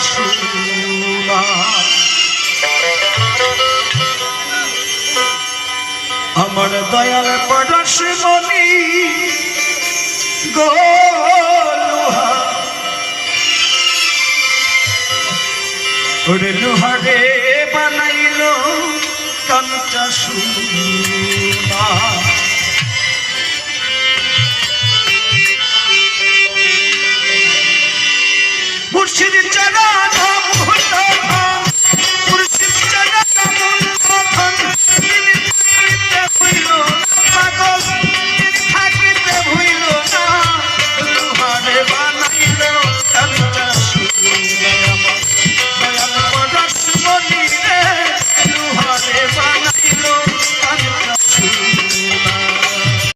সোনা আমার দয়াল পরশমণি গো লোহা ওরে লোহারে বানাইল কাঞ্চা সোনা